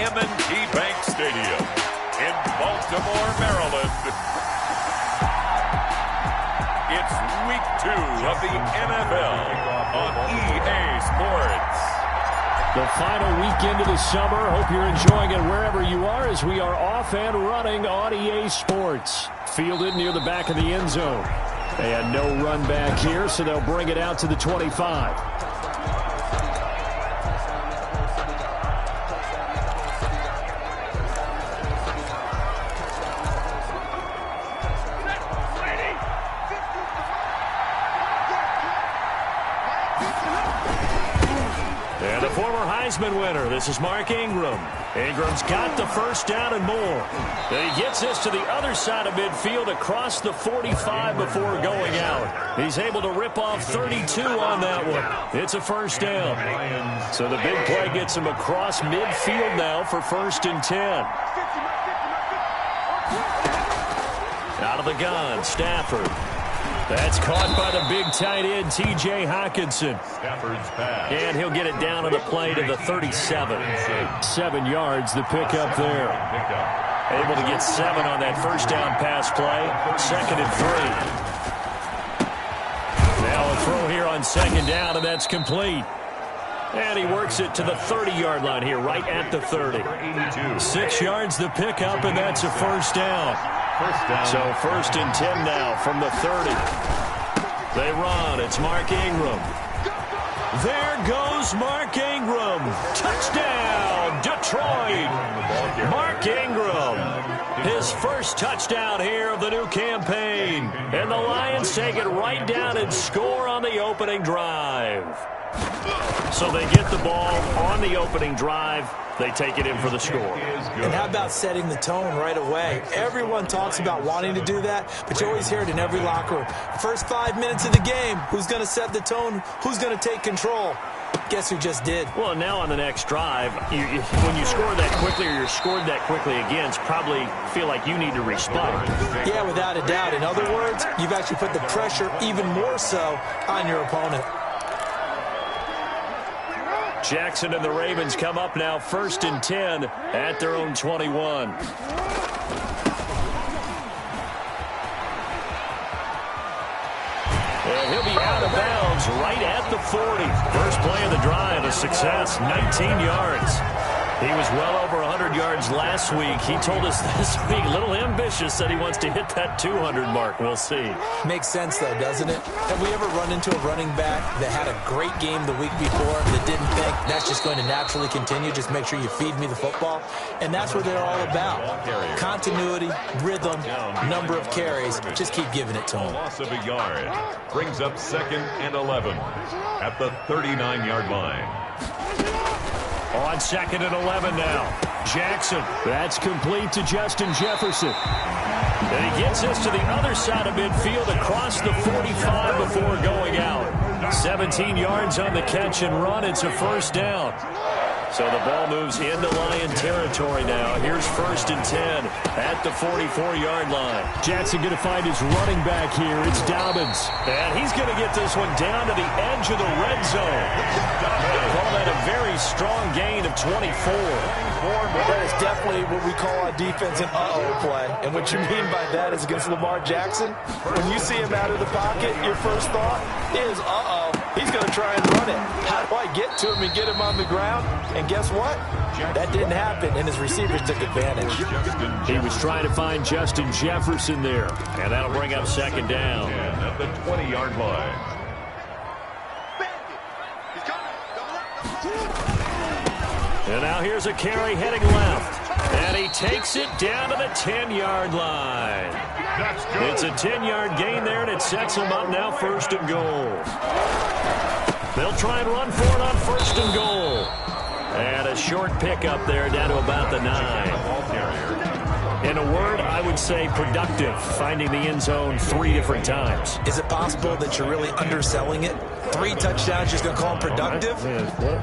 M&T Bank Stadium in Baltimore, Maryland. It's week 2 of the NFL on EA Sports. The final weekend of the summer. Hope you're enjoying it wherever you are as we are off and running on EA Sports. Fielded near the back of the end zone. They had no run back here, so they'll bring it out to the 25. And the former Heisman winner, this is Mark Ingram. Ingram's got the first down and more. And he gets this to the other side of midfield across the 45 before going out. He's able to rip off 32 on that one. It's a first down. So the big play gets him across midfield now for 1st and 10. Out of the gun, Stafford. That's caught by the big tight end, T.J. Hockenson. Stafford's pass. And he'll get it down on the play to the 37. 7 yards, the pickup there. Able to get 7 on that first down pass play. 2nd and 3. Now a throw here on 2nd down, and that's complete. And he works it to the 30-yard line here, right at the 30. 6 yards, the pickup, and that's a first down. So 1st and 10 now from the 30. They run. It's Mark Ingram. There goes Mark Ingram. Touchdown, Detroit. Mark Ingram. His first touchdown here of the new campaign. And the Lions take it right down and score on the opening drive. So they get the ball on the opening drive. They take it in for the score. And how about setting the tone right away? Everyone talks about wanting to do that, but you always hear it in every locker room. First 5 minutes of the game, who's going to set the tone? Who's going to take control? Guess who just did? Well, now on the next drive, when you score that quickly or you're scored that quickly again, probably feel like you need to respond. Yeah, without a doubt. In other words, you've actually put the pressure even more so on your opponent. Jackson and the Ravens come up now 1st and 10 at their own 21. And he'll be out of bounds right at the 40. First play of the drive, a success, 19 yards. He was well over 100 yards last week. He told us this week, a little ambitious, said he wants to hit that 200 mark. We'll see. Makes sense, though, doesn't it? Have we ever run into a running back that had a great game the week before that didn't think that's just going to naturally continue? Just make sure you feed me the football. And that's what they're all about. Continuity, rhythm, number of carries. Just keep giving it to them. Loss of a yard brings up 2nd and 11 at the 39-yard line. On 2nd and 11 now. Jackson. That's complete to Justin Jefferson. And he gets this to the other side of midfield across the 45 before going out. 17 yards on the catch and run. It's a first down. So the ball moves into Lion territory now. Here's 1st and 10 at the 44-yard line. Jackson going to find his running back here. It's Dobbins. And he's going to get this one down to the edge of the red zone. Call that a very strong gain of 24. That is definitely what we call on defense an uh-oh play. And what you mean by that is against Lamar Jackson, when you see him out of the pocket, your first thought is, uh-oh, he's going to try and run it. How do I get to him and get him on the ground? And guess what? That didn't happen, and his receivers took advantage. He was trying to find Justin Jefferson there, and that'll bring up 2nd down. And at the 20-yard line. And now here's a carry heading left. And he takes it down to the 10-yard line. It's a 10-yard gain there, and it sets him up now 1st and goal. They'll try and run for it on 1st and goal. And a short pickup there down to about the 9. In a word, I would say productive, finding the end zone 3 different times. Is it possible that you're really underselling it? 3 touchdowns, just going to call him productive?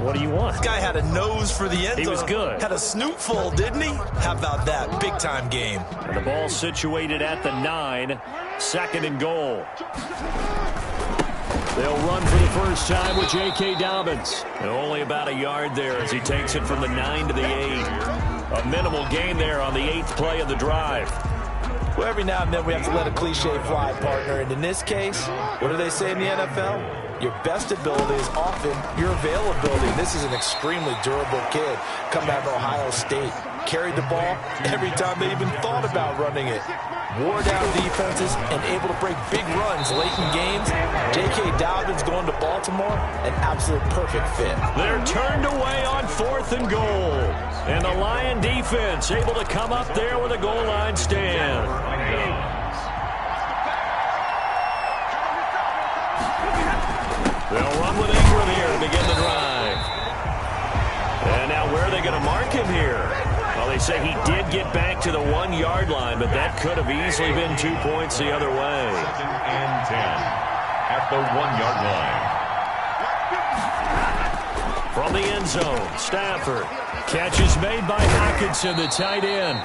What do you want? This guy had a nose for the end zone. He was good. Had a snoot full, didn't he? How about that? Big-time game. And the ball situated at the 9, 2nd and goal. They'll run for the first time with J.K. Dobbins. And only about a yard there as he takes it from the 9 to the 8. A minimal gain there on the 8th play of the drive. Well, every now and then we have to let a cliche fly, partner. And in this case, what do they say in the NFL? Your best ability is often your availability. This is an extremely durable kid coming out of Ohio State. Carried the ball every time they even thought about running it. Wore down defenses and able to break big runs late in games. J.K. Dobbins going to Baltimore, an absolute perfect fit. They're turned away on 4th and goal. And the Lion defense able to come up there with a goal line stand. They'll run with Ingram here to begin the drive. And now where are they going to mark him here? Well, they say he did get back to the 1-yard line, but that could have easily been 2 points the other way. 2nd and 10 at the 1-yard line. From the end zone, Stafford. Catch is made by Hockenson, the tight end.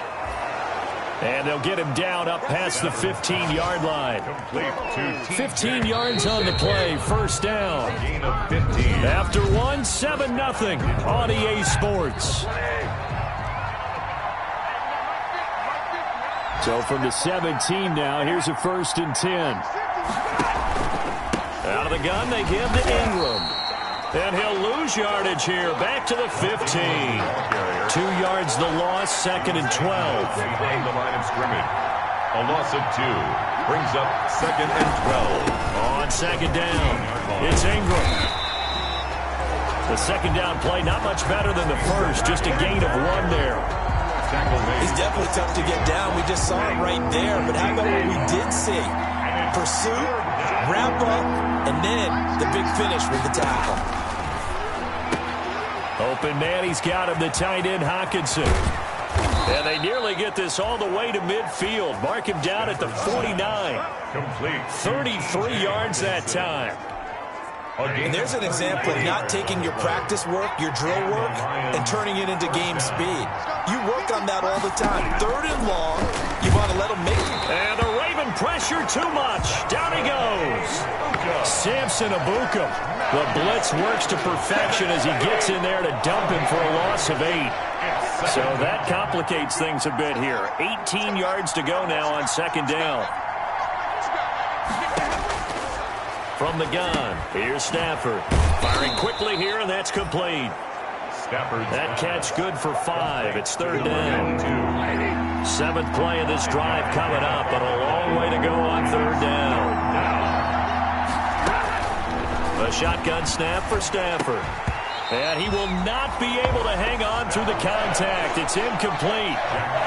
And they'll get him down up past the 15-yard line. 15 yards on the play, first down. Gain of 15. After 1, 7-0 on EA Sports. So from the 17 now, here's a 1st and 10. Out of the gun, they give to Ingram. And he'll lose yardage here, back to the 15. 2 yards the loss, 2nd and 12. Behind the line of scrimmage. A loss of 2 brings up 2nd and 12. On 2nd down, it's Ingram. The 2nd down play, not much better than the first, just a gain of 1 there. He's definitely tough to get down. We just saw it right there. But how about what we did see? Pursuit, wrap up, and then the big finish with the tackle. Open man, he's got him, the tight end, Hockenson. And they nearly get this all the way to midfield. Mark him down at the 49. Complete. 33 yards that time. And there's an example of not taking your practice work, your drill work, and turning it into game speed. You work on that all the time. 3rd and long, you want to let them make it. And the Raven pressure too much. Down he goes. Samson Abukum. The blitz works to perfection as he gets in there to dump him for a loss of 8. So that complicates things a bit here. 18 yards to go now on 2nd down. From the gun, here's Stafford. Firing quickly here, and that's complete. That catch good for 5. It's 3rd down. 7th play of this drive coming up, but a long way to go on 3rd down. A shotgun snap for Stafford. And he will not be able to hang on through the contact. It's incomplete.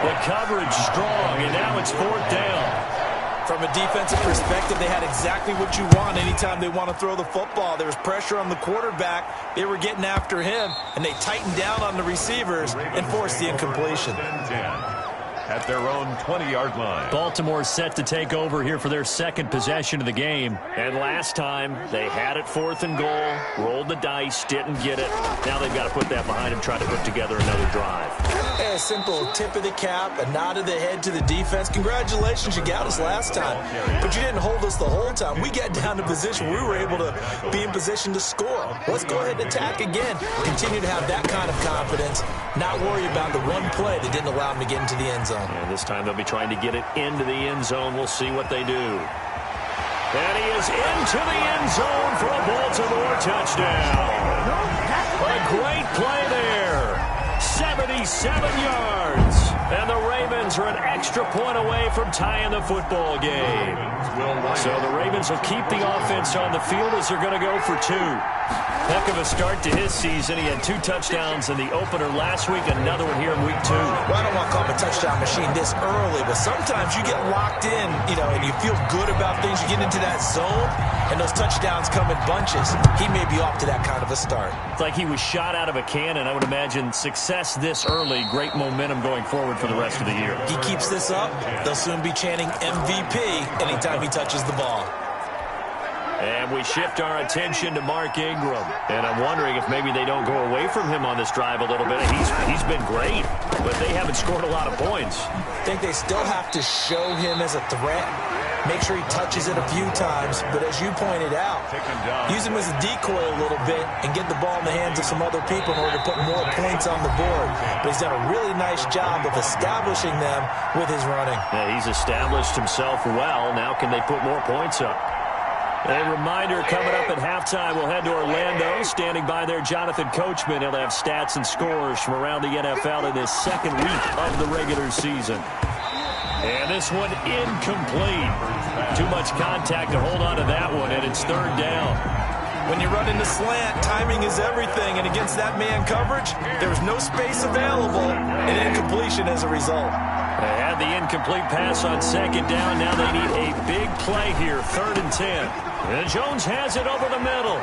The coverage strong, and now it's 4th down. From a defensive perspective, they had exactly what you want anytime they want to throw the football. There was pressure on the quarterback. They were getting after him, and they tightened down on the receivers and forced the incompletion. At their own 20-yard line. Baltimore set to take over here for their 2nd possession of the game. And last time, they had it 4th and goal, rolled the dice, didn't get it. Now they've got to put that behind them, try to put together another drive. A simple tip of the cap, a nod of the head to the defense. Congratulations, you got us last time. But you didn't hold us the whole time. We got down to position where we were able to be in position to score. Let's go ahead and attack again. Continue to have that kind of confidence. Not worry about the one play that didn't allow them to get into the end zone. And this time they'll be trying to get it into the end zone. We'll see what they do. And he is into the end zone for a Baltimore touchdown. A great play there. 77 yards. And the Ravens are an extra point away from tying the football game. So the Ravens will keep the offense on the field as they're going to go for 2. Heck of a start to his season. He had 2 touchdowns in the opener last week, another one here in week 2. Well, I don't want to call him a touchdown machine this early, but sometimes you get locked in, and you feel good about things. You get into that zone, and those touchdowns come in bunches. He may be off to that kind of a start. It's like he was shot out of a cannon. I would imagine success this early, great momentum going forward for the rest of the year. He keeps this up, they'll soon be chanting MVP anytime he touches the ball. And we shift our attention to Mark Ingram. And I'm wondering if maybe they don't go away from him on this drive a little bit. He's been great, but they haven't scored a lot of points. I think they still have to show him as a threat. Make sure he touches it a few times. But as you pointed out, use him as a decoy a little bit and get the ball in the hands of some other people in order to put more points on the board. But he's done a really nice job of establishing them with his running. Yeah, he's established himself well. Now can they put more points up? A reminder, coming up at halftime, we'll head to Orlando. Standing by there, Jonathan Coachman. He'll have stats and scores from around the NFL in this second week of the regular season. And this one incomplete. Too much contact to hold on to that one, and it's third down. When you run into slant, timing is everything, and against that man coverage, there's no space available, and incompletion as a result. They had the incomplete pass on second down. Now they need a big play here, 3rd and 10. And Jones has it over the middle.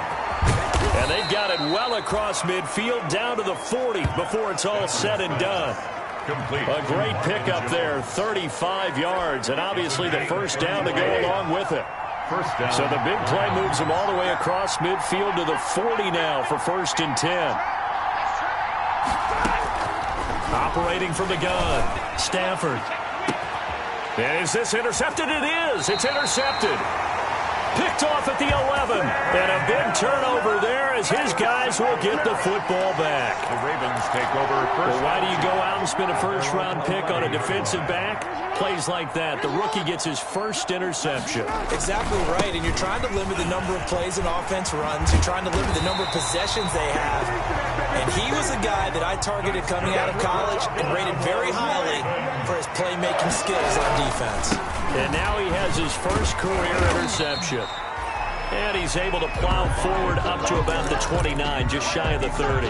And they've got it well across midfield down to the 40 before it's all said and done. A great pickup there, 35 yards, and obviously the first down to go along with it. So the big play moves them all the way across midfield to the 40 now for 1st and 10. Operating from the gun, Stafford. And is this intercepted? It is. It's intercepted. Picked off at the 11. And a big turnover there as his guys will get the football back. The Ravens take over first. Well, why do you go out and spend a first-round pick on a defensive back? Plays like that. The rookie gets his first interception. Exactly right, and you're trying to limit the number of plays an offense runs. You're trying to limit the number of possessions they have. And he was a guy that I targeted coming out of college and rated very highly for his playmaking skills on defense. And now he has his first career interception. And he's able to plow forward up to about the 29, just shy of the 30.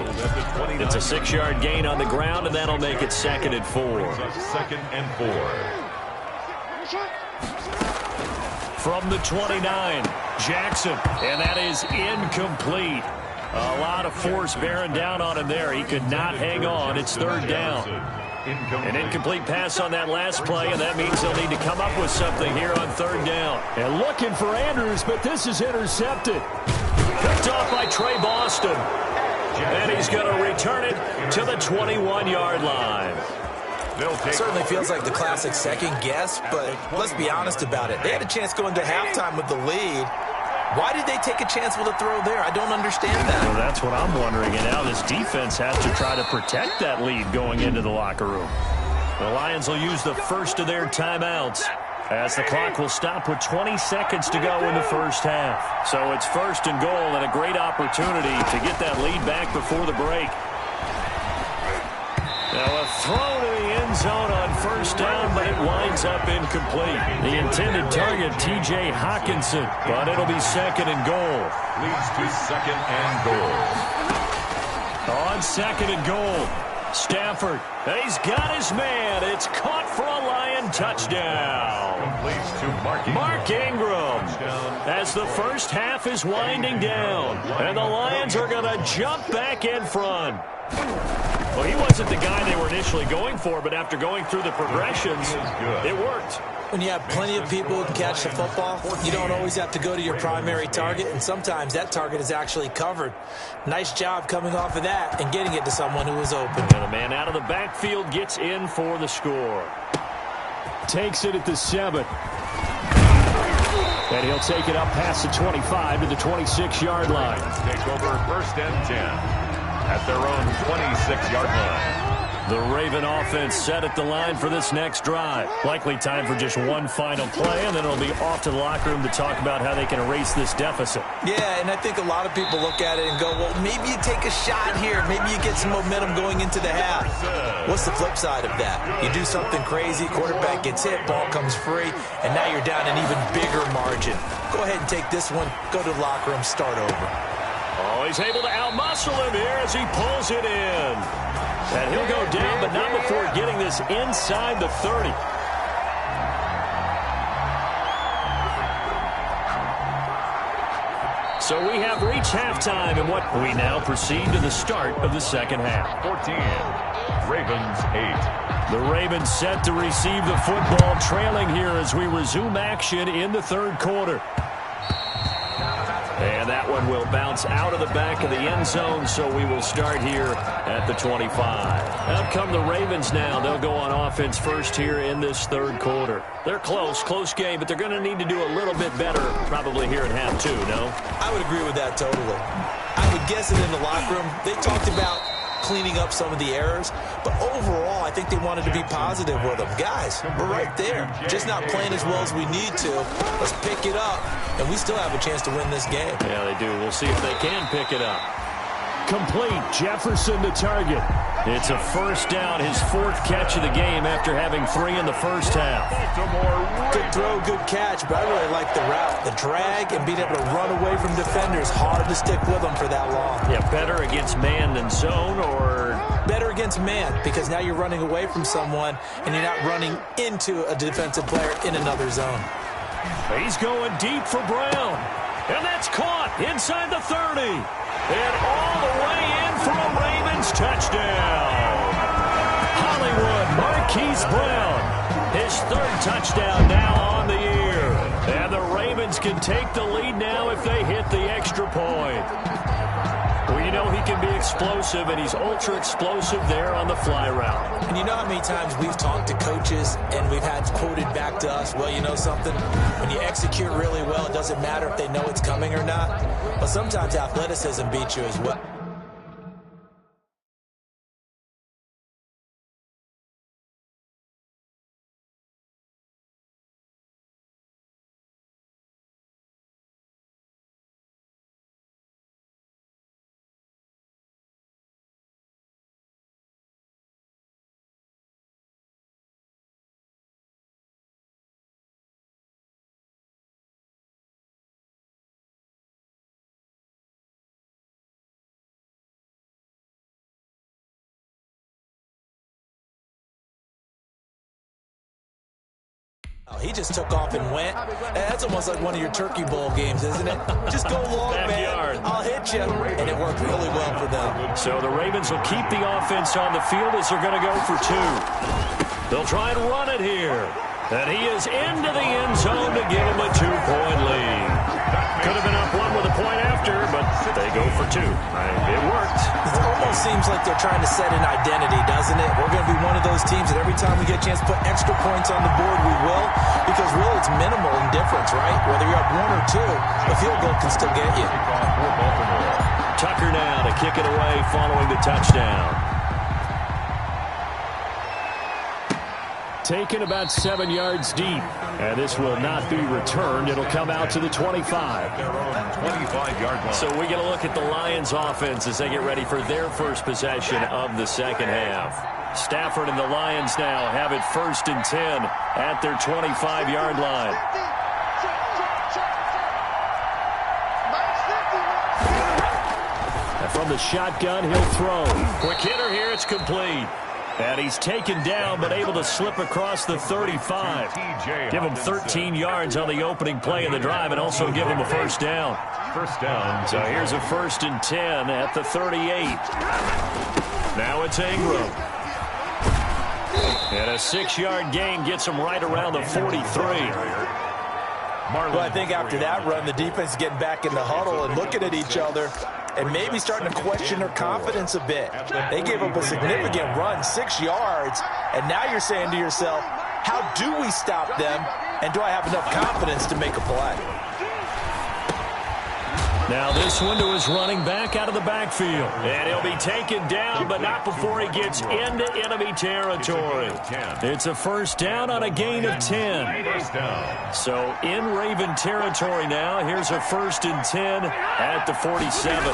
It's a 6-yard gain on the ground, and that'll make it 2nd and 4. 2nd and 4. From the 29, Jackson, and that is incomplete. A lot of force bearing down on him there. He could not hang on. It's 3rd down. An incomplete pass on that last play, and that means they'll need to come up with something here on 3rd down. And looking for Andrews, but this is intercepted. Picked off by Trey Boston. And he's going to return it to the 21-yard line. It certainly feels like the classic second guess, but let's be honest about it. They had a chance going to halftime with the lead. Why did they take a chance with a throw there? I don't understand that. Well, that's what I'm wondering. And now this defense has to try to protect that lead going into the locker room. The Lions will use the first of their timeouts as the clock will stop with 20 seconds to go in the first half. So it's 1st and goal and a great opportunity to get that lead back before the break. Now a throw to the end zone on 1st down, but it winds up incomplete. The intended target, T.J. Hawkinson, but it'll be 2nd and goal. Leads to 2nd and goal. On 2nd and goal, Stafford. He's got his man. It's caught for a Lion touchdown. Completes to Mark Ingram. As the first half is winding down, and the Lions are going to jump back in front. Well, he wasn't the guy they were initially going for, but after going through the progressions, it worked. When you have plenty of people who can catch the football, you don't always have to go to your primary target, and sometimes that target is actually covered. Nice job coming off of that and getting it to someone who was open. And a man out of the backfield gets in for the score. Takes it at the 7. And he'll take it up past the 25 to the 26-yard line. Take over 1st and 10. At their own 26-yard line. The Raven offense set at the line for this next drive. Likely time for just one final play, and then it'll be off to the locker room to talk about how they can erase this deficit. Yeah, and I think a lot of people look at it and go, well, maybe you take a shot here. Maybe you get some momentum going into the half. What's the flip side of that? You do something crazy, quarterback gets hit, ball comes free, and now you're down an even bigger margin. Go ahead and take this one, go to the locker room, start over. Oh, he's able to outmuscle him here as he pulls it in. And he'll go down, but not before getting this inside the 30. So we have reached halftime, and what we now proceed to the start of the second half. 14, Ravens 8. The Ravens set to receive the football, trailing here as we resume action in the third quarter. And that one will bounce out of the back of the end zone, so we will start here at the 25. Out come the Ravens now. They'll go on offense first here in this third quarter. They're close game, but they're going to need to do a little bit better probably here at half two, no? I would agree with that totally. I would guess it in the locker room. They talked about cleaning up some of the errors, but overall I think they wanted to be positive with them. Guys, we're right there, just not playing as well as we need to. Let's pick it up, and we still have a chance to win this game. Yeah, they do. We'll see if they can pick it up. Complete. Jefferson to target. It's a first down, his fourth catch of the game after having 3 in the first half. Good throw, good catch, but I really like the route. The drag and being able to run away from defenders, hard to stick with them for that long. Yeah, better against man than zone, or? Better against man, because now you're running away from someone and you're not running into a defensive player in another zone. He's going deep for Brown. And that's caught inside the 30. And all the way in for a Ravens touchdown. Hollywood Marquise Brown, his third touchdown now on the year. And the Ravens can take the lead now if they hit the extra point. Well, you know he can be explosive, and he's ultra explosive there on the fly route. And you know how many times we've talked to coaches and we've had quoted back to us, well, you know something? When you execute really well, it doesn't matter if they know it's coming or not. But sometimes athleticism beats you as well. He just took off and went. That's almost like one of your Turkey Bowl games, isn't it? Just go long, Backyard. man. I'll hit you. And it worked really well for them. So the Ravens will keep the offense on the field as they're going to go for 2. They'll try and run it here. And he is into the end zone to give him a 2-point lead. Could have been up 1 with a point after, but they go for 2. It worked. It almost seems like they're trying to set an identity, doesn't it? We're going to be one of those teams that every time we get a chance to put extra points on the board, we will. Because really it's minimal in difference, right? Whether you're up 1 or 2, a field goal can still get you. Tucker now to kick it away following the touchdown. Taken about 7 yards deep. And this will not be returned. It'll come out to the 25. 25-yard line. So we get a look at the Lions offense as they get ready for their first possession of the second half. Stafford and the Lions now have it 1st and 10 at their 25-yard line. And from the shotgun, he'll throw. Quick hitter here. It's complete. And he's taken down, but able to slip across the 35. Give him 13 yards on the opening play of the drive and also give him a first down. First down. So here's a 1st and 10 at the 38. Now it's Ingram. And a 6-yard gain gets him right around the 43. Well, I think after that run, the defense is getting back in the huddle and looking at each other and maybe starting to question their confidence a bit. They gave up a significant run, 6 yards, and now you're saying to yourself, how do we stop them, and do I have enough confidence to make a play? Now this one to his running back out of the backfield. And he'll be taken down, but not before he gets into enemy territory. It's a first down on a gain of 10. So in Raven territory now, here's a 1st and 10 at the 47.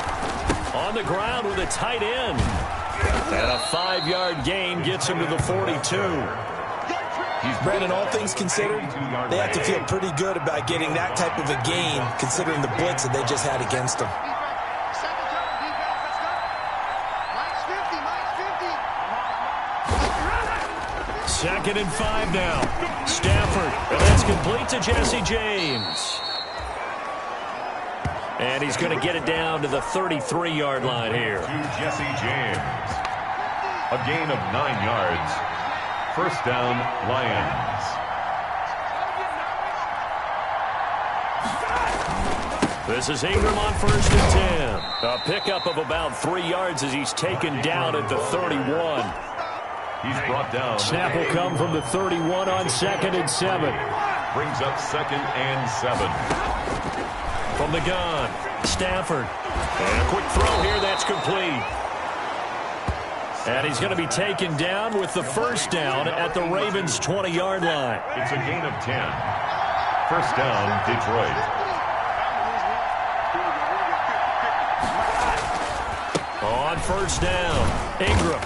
On the ground with a tight end. And a 5-yard gain gets him to the 42. Brandon, all things considered, they have to feel pretty good about getting that type of a gain, considering the blitz that they just had against them. Second and 5 now. Stafford, and that's complete to Jesse James. And he's going to get it down to the 33-yard line here. To Jesse James. A gain of 9 yards. First down, Lions. This is Ingram on 1st and 10. A pickup of about 3 yards as he's taken down at the 31. He's brought down. Snap will come from the 31 on 2nd and 7. Brings up 2nd and 7. From the gun, Stafford. And a quick throw here, that's complete. And he's going to be taken down with the first down at the Ravens' 20-yard line. It's a gain of 10. First down, Detroit. On first down, Ingram.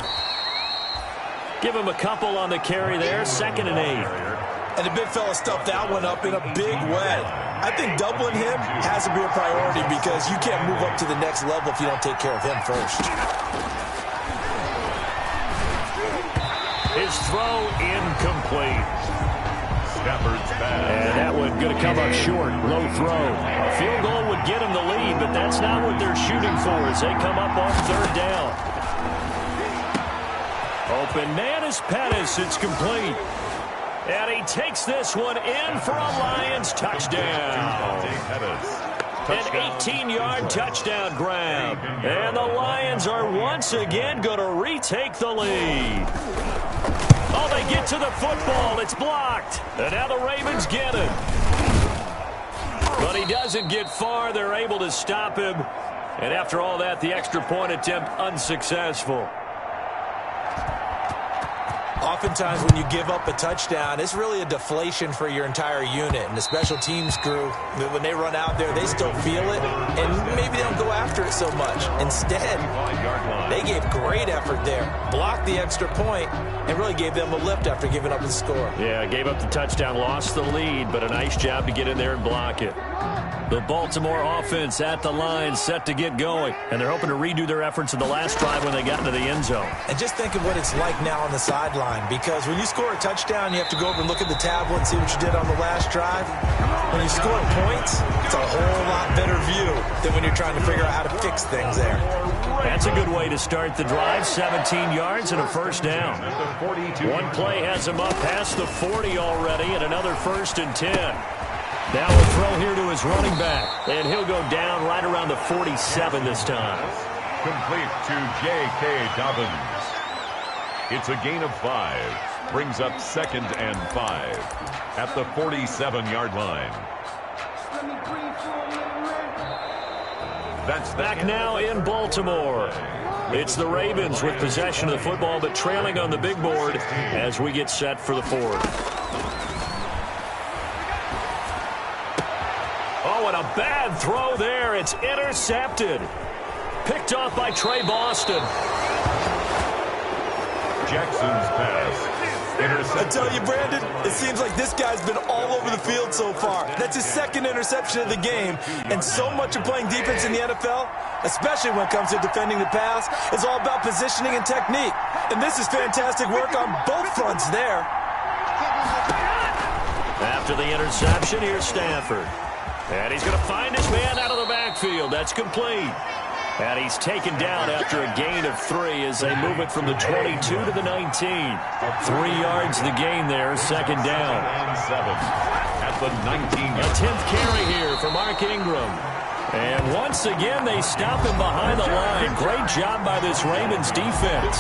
Give him a couple on the carry there, 2nd and 8. And the big fella stuffed that one up in a big way. I think doubling him has to be a priority because you can't move up to the next level if you don't take care of him first. His throw incomplete. Stafford's pass. And that one going to come up short. Low throw. A field goal would get him the lead, but that's not what they're shooting for as they come up on 3rd down. Open man is Pettis. It's complete. And he takes this one in for a Lions touchdown. An 18-yard touchdown grab. And the Lions are once again going to retake the lead. Oh, they get to the football. It's blocked. And now the Ravens get it. But he doesn't get far. They're able to stop him. And after all that, the extra point attempt unsuccessful. Oftentimes when you give up a touchdown, it's really a deflation for your entire unit. And the special teams crew, when they run out there, they still feel it. And maybe they don't go after it so much. Instead, they gave great effort there. Blocked the extra point and really gave them a lift after giving up the score. Yeah, gave up the touchdown, lost the lead, but a nice job to get in there and block it. The Baltimore offense at the line, set to get going. And they're hoping to redo their efforts in the last drive when they got into the end zone. And just think of what it's like now on the sideline. Because when you score a touchdown, you have to go over and look at the tablet and see what you did on the last drive. When you score points, it's a whole lot better view than when you're trying to figure out how to fix things there. That's a good way to start the drive. 17 yards and a first down. One play has him up past the 40 already, and another 1st and 10. Now a throw here to his running back, and he'll go down right around the 47 this time. Complete to J.K. Dobbins. It's a gain of 5. Brings up 2nd and 5 at the 47-yard line. That's back now in Baltimore. It's the Ravens with possession of the football, but trailing on the big board as we get set for the 4th. Oh, and a bad throw there. It's intercepted. Picked off by Trey Boston. Jackson's pass. I tell you, Brandon, it seems like this guy's been all over the field so far. That's his 2nd interception of the game. And so much of playing defense in the NFL, especially when it comes to defending the pass, is all about positioning and technique. And this is fantastic work on both fronts there. After the interception, here's Stafford. And he's going to find his man out of the backfield. That's complete. And he's taken down after a gain of 3 as they move it from the 22 to the 19. 3 yards the gain there, 2nd down. And 7 at the 19. A 10th carry here for Mark Ingram. And once again, they stop him behind the line. Great job by this Ravens defense.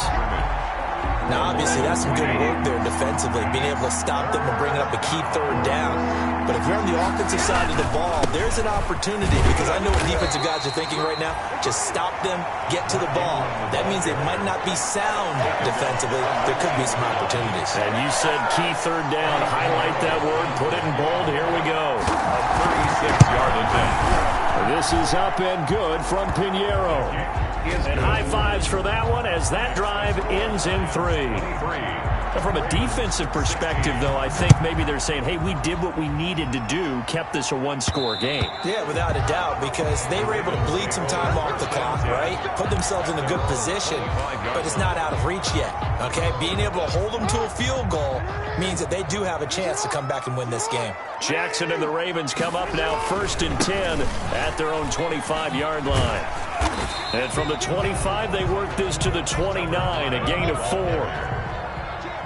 Now, obviously, that's some good work there defensively, being able to stop them and bring up a key 3rd down. But if you're on the offensive side of the ball, there's an opportunity because I know what defensive guys are thinking right now. Just stop them, get to the ball. That means they might not be sound defensively. There could be some opportunities. And you said key 3rd down. Highlight that word. Put it in bold. Here we go. A 36-yard attempt. This is up and good from Pinheiro. And high fives for that one as that drive ends in 3. From a defensive perspective, though, I think maybe they're saying, hey, we did what we needed to do, kept this a 1-score game. Yeah, without a doubt, because they were able to bleed some time off the clock, right? Put themselves in a good position, but it's not out of reach yet, okay? Being able to hold them to a field goal means that they do have a chance to come back and win this game. Jackson and the Ravens come up now 1st and 10 at their own 25-yard line. And from the 25, they work this to the 29, a gain of 4.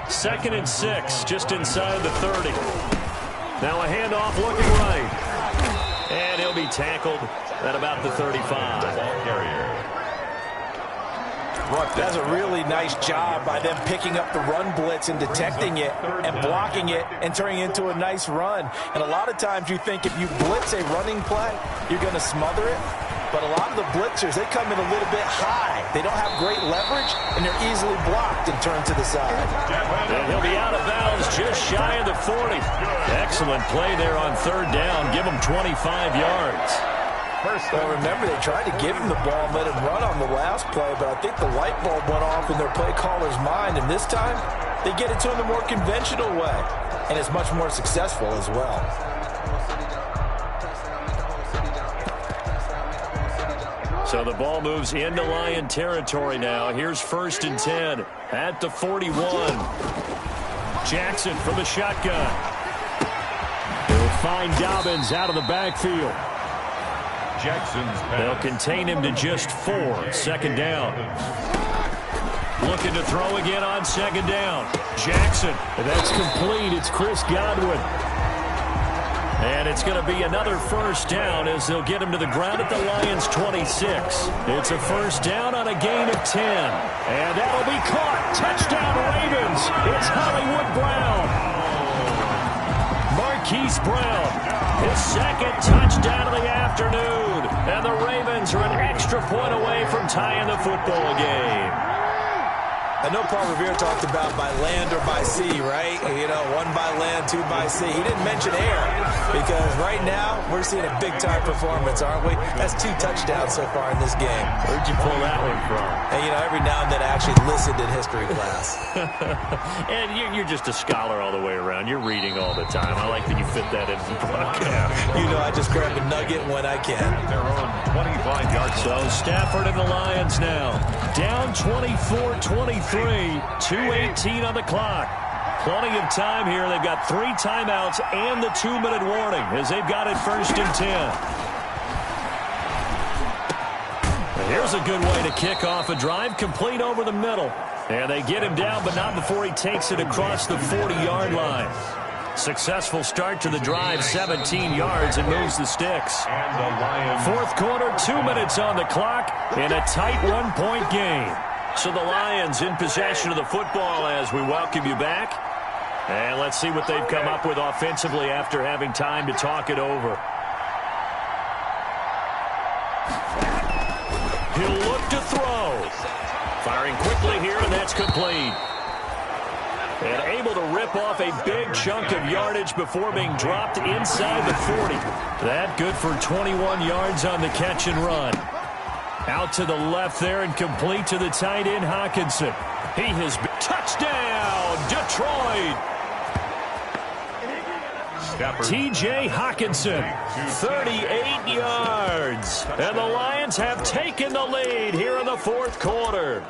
2nd and 6, just inside the 30. Now a handoff looking right. And he'll be tackled at about the 35. That's a really nice job by them picking up the run blitz and detecting it and blocking it and turning it into a nice run. And a lot of times you think if you blitz a running play, you're going to smother it. But a lot of the blitzers, they come in a little bit high. They don't have great leverage, and they're easily blocked and turned to the side. And he'll be out of bounds just shy of the 40. Excellent play there on third down. Give him 25 yards. Well, remember, they tried to give him the ball and let him run on the last play, but I think the light bulb went off in their play caller's mind, and this time they get it to him the more conventional way, and it's much more successful as well. So the ball moves into Lion territory now. Here's 1st and 10 at the 41. Jackson from the shotgun. He'll find Dobbins out of the backfield. They'll contain him to just 4. 2nd down. Looking to throw again on 2nd down. Jackson. That's complete. It's Chris Godwin. And it's going to be another 1st down as they'll get him to the ground at the Lions' 26. It's a 1st down on a gain of 10. And that'll be caught. Touchdown Ravens. It's Hollywood Brown. Marquise Brown. His 2nd touchdown of the afternoon. And the Ravens are an extra point away from tying the football game. I know Paul Revere talked about by land or by sea, right? You know, 1 by land, 2 by sea. He didn't mention air because right now we're seeing a big-time performance, aren't we? That's 2 touchdowns so far in this game. Where'd you pull that one from? And, you know, every now and then I actually listened in history class. And you're just a scholar all the way around. You're reading all the time. I like that you fit that into the broadcast. You know, I just grab a nugget when I can. Their own 25-yard. So Stafford and the Lions now down 24-23. 2:18 on the clock. Plenty of time here. They've got 3 timeouts and the 2-minute warning as they've got it 1st and 10. Here's a good way to kick off a drive, complete over the middle. And they get him down, but not before he takes it across the 40-yard line. Successful start to the drive, 17 yards, and moves the sticks. And the Lions. 4th quarter, 2 minutes on the clock in a tight 1-point game. So the Lions in possession of the football as we welcome you back. And let's see what they've come up with offensively after having time to talk it over. He'll look to throw. Firing quickly here, and that's complete. And able to rip off a big chunk of yardage before being dropped inside the 40. That good for 21 yards on the catch and run. Out to the left there and complete to the tight end, Hockenson. He has been touchdown, Detroit. T.J. Hockenson, 38 yards. And the Lions have taken the lead here in the 4th quarter.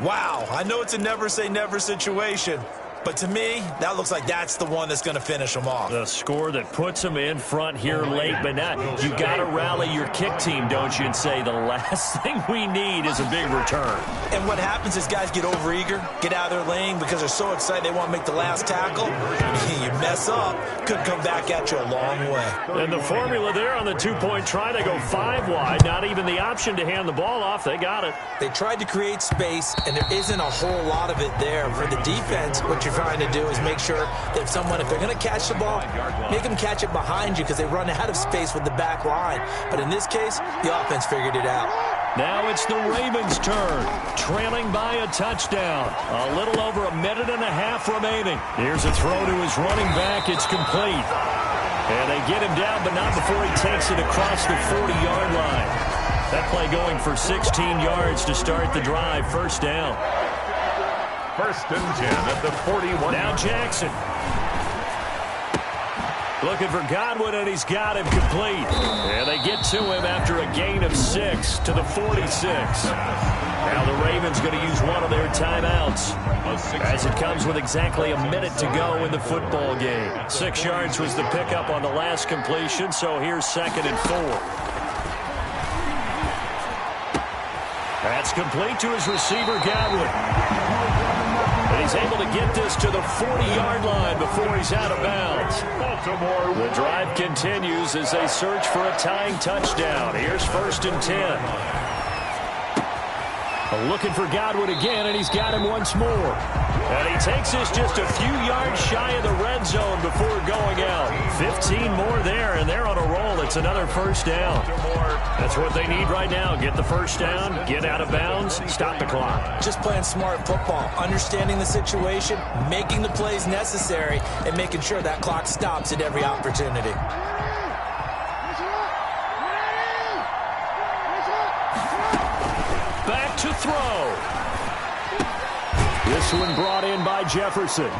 Wow, I know it's a never-say-never situation, but to me, that looks like that's the one that's going to finish them off. The score that puts them in front here late, but now you got to rally your kick team, don't you, and say the last thing we need is a big return. And what happens is guys get overeager, get out of their lane because they're so excited they want to make the last tackle. You mess up, could come back at you a long way. And the formula there on the 2-point try, they go 5 wide, not even the option to hand the ball off. They got it. They tried to create space, and there isn't a whole lot of it there. For the defense, what you're trying to do is make sure that if they're going to catch the ball, make them catch it behind you because they run out of space with the back line. But in this case, the offense figured it out. Now it's the Ravens' turn, trailing by a touchdown. A little over a minute and a half remaining. Here's a throw to his running back. It's complete. And they get him down, but not before he takes it across the 40-yard line. That play going for 16 yards to start the drive. 1st down. 1st and 10 at the 41. Now Jackson. Looking for Godwin, and he's got him complete. And they get to him after a gain of 6 to the 46. Now the Ravens going to use one of their timeouts as it comes with exactly a minute to go in the football game. 6 yards was the pickup on the last completion, so here's 2nd and 4. That's complete to his receiver, Godwin. And he's able to get this to the 40-yard line before he's out of bounds. Baltimore. The drive continues as they search for a tying touchdown. Here's 1st and 10. Looking for Godwin again, and he's got him once more. And he takes this just a few yards shy of the red zone before going out. 15 more there, and they're on a roll. It's another 1st down. That's what they need right now. Get the 1st down, get out of bounds, stop the clock. Just playing smart football, understanding the situation, making the plays necessary, and making sure that clock stops at every opportunity. Back to throw. This one brought in by Jefferson.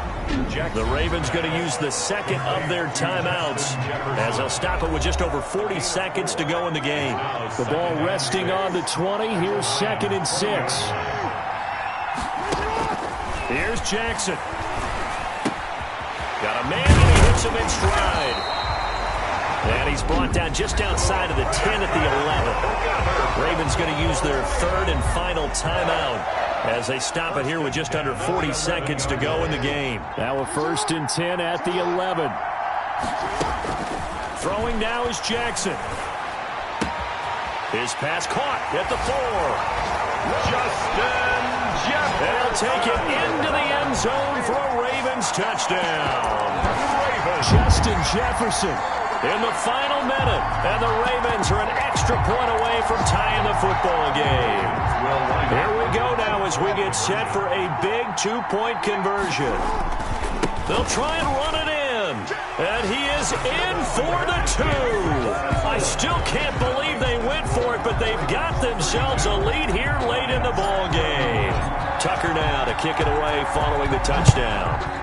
The Ravens going to use the second of their timeouts as they'll stop it with just over 40 seconds to go in the game. The ball resting on the 20. Here's 2nd and 6. Here's Jackson. Got a man, and he hits him in stride. And he's brought down just outside of the 10 at the 11. Ravens going to use their 3rd and final timeout as they stop it here with just under 40 seconds to go in the game. Now a 1st and 10 at the 11. Throwing now is Jackson. His pass caught at the 4. Justin Jefferson. They'll take it into the end zone for a Ravens touchdown. Justin Jefferson in the final minute, and the Ravens are an extra point away from tying the football game. Here we go now as we get set for a big 2-point conversion. They'll try and run it in, and he is in for the 2. I still can't believe they went for it, but they've got themselves a lead here late in the ball game. Tucker now to kick it away following the touchdown.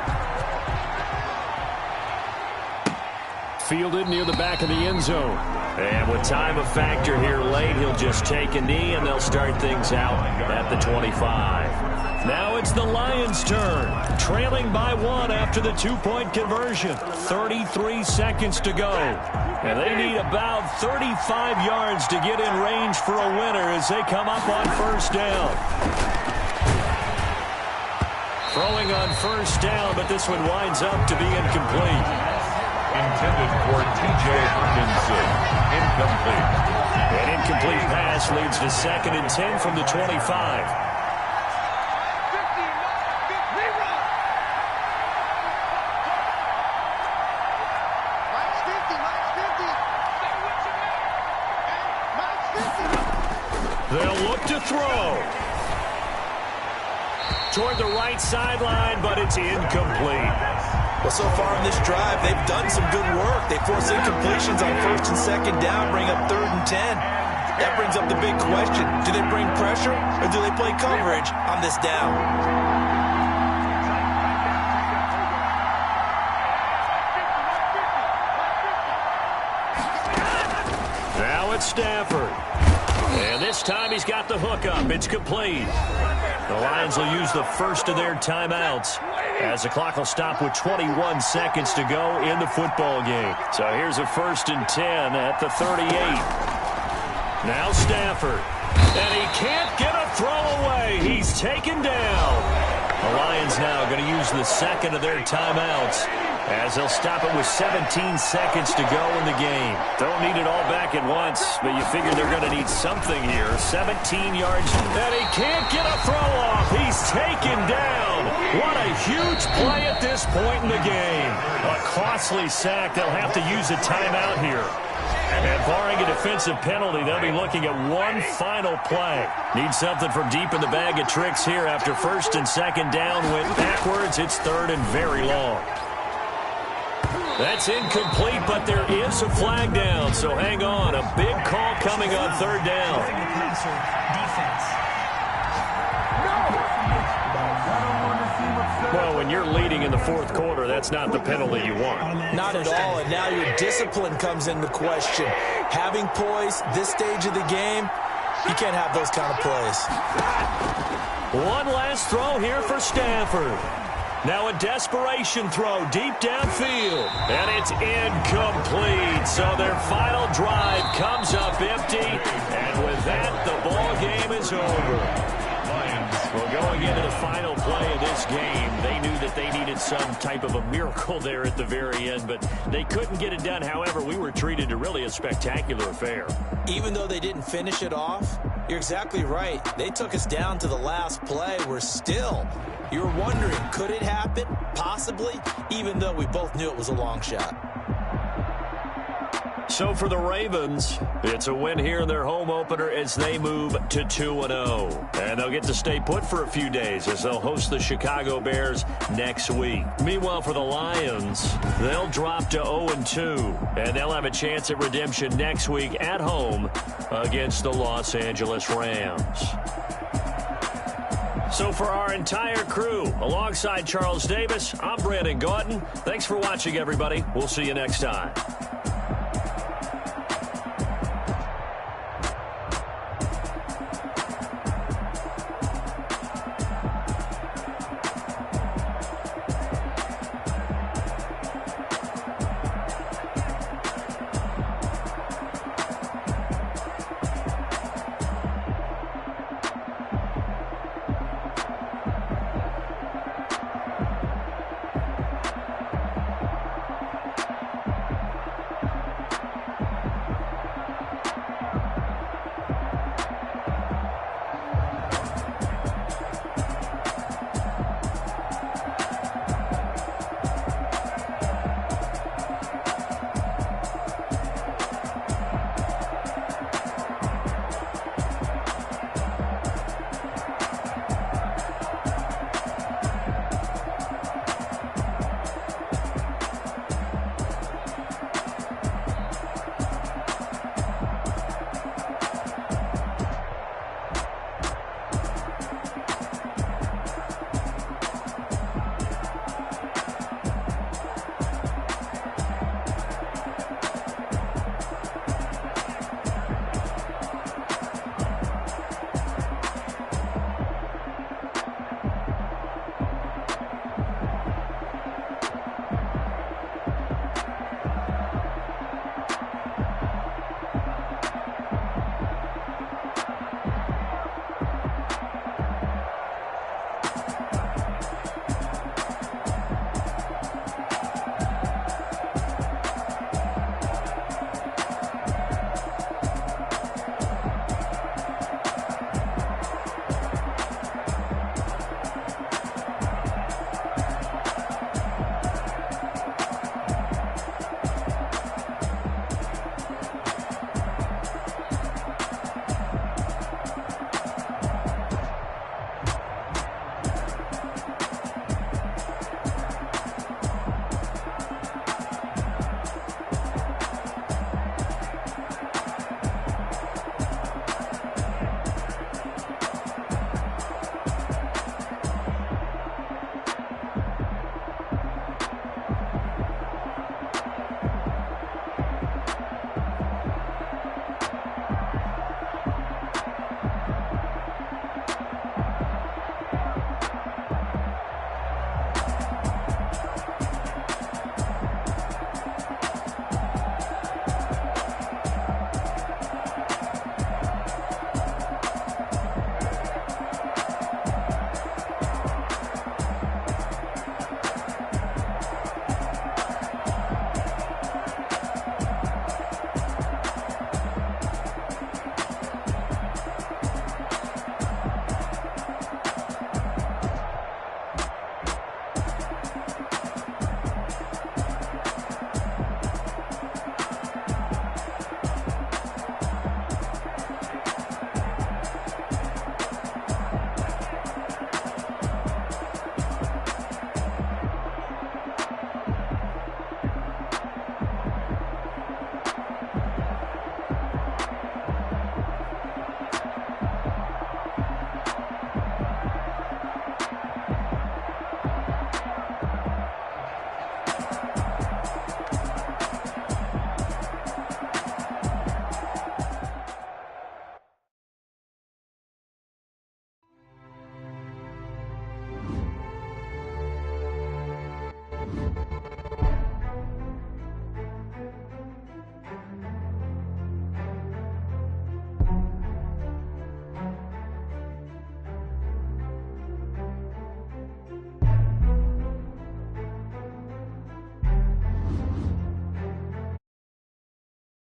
Fielded near the back of the end zone. And with time a factor here late, he'll just take a knee, and they'll start things out at the 25. Now it's the Lions' turn, trailing by 1 after the 2-point conversion. 33 seconds to go. And they need about 35 yards to get in range for a winner as they come up on 1st down. Throwing on 1st down, but this one winds up to be incomplete. Intended for T.J. Hawkinson. Incomplete. An incomplete pass leads to 2nd and 10 from the 25. They'll look to throw. Toward the right sideline, but it's incomplete. Well, so far in this drive, they've done some good work. They force incompletions on 1st and 2nd down, bring up 3rd and 10. That brings up the big question. Do they bring pressure, or do they play coverage on this down? Now it's Stafford. And this time he's got the hook up. It's complete. The Lions will use the 1st of their timeouts as the clock will stop with 21 seconds to go in the football game. So here's a 1st and 10 at the 38. Now Stafford. And he can't get a throw away. He's taken down. The Lions now going to use the 2nd of their timeouts as they'll stop it with 17 seconds to go in the game. Don't need it all back at once, but you figure they're going to need something here. 17 yards, and he can't get a throw off. He's taken down. What a huge play at this point in the game. A costly sack. They'll have to use a timeout here. And barring a defensive penalty, they'll be looking at one final play. Need something from deep in the bag of tricks here after 1st and 2nd down went backwards. It's 3rd and very long. That's incomplete, but there is a flag down, so hang on. A big call coming on 3rd down. Well, when you're leading in the 4th quarter, that's not the penalty you want. Not at all, and now your discipline comes into question. Having poise this stage of the game, you can't have those kind of plays. One last throw here for Stafford. Now a desperation throw deep downfield. And it's incomplete. So their final drive comes up empty. And with that, the ball game is over. Well, going into the final play of this game, they knew that that they needed some type of a miracle there at the very end, but they couldn't get it done. However, we were treated to really a spectacular affair. Even though they didn't finish it off, you're exactly right. They took us down to the last play. You're wondering, could it happen? Possibly, even though we both knew it was a long shot. So for the Ravens, it's a win here in their home opener as they move to 2-0. And they'll get to stay put for a few days as they'll host the Chicago Bears next week. Meanwhile, for the Lions, they'll drop to 0-2. And they'll have a chance at redemption next week at home against the Los Angeles Rams. So for our entire crew, alongside Charles Davis, I'm Brandon Gautin. Thanks for watching, everybody. We'll see you next time.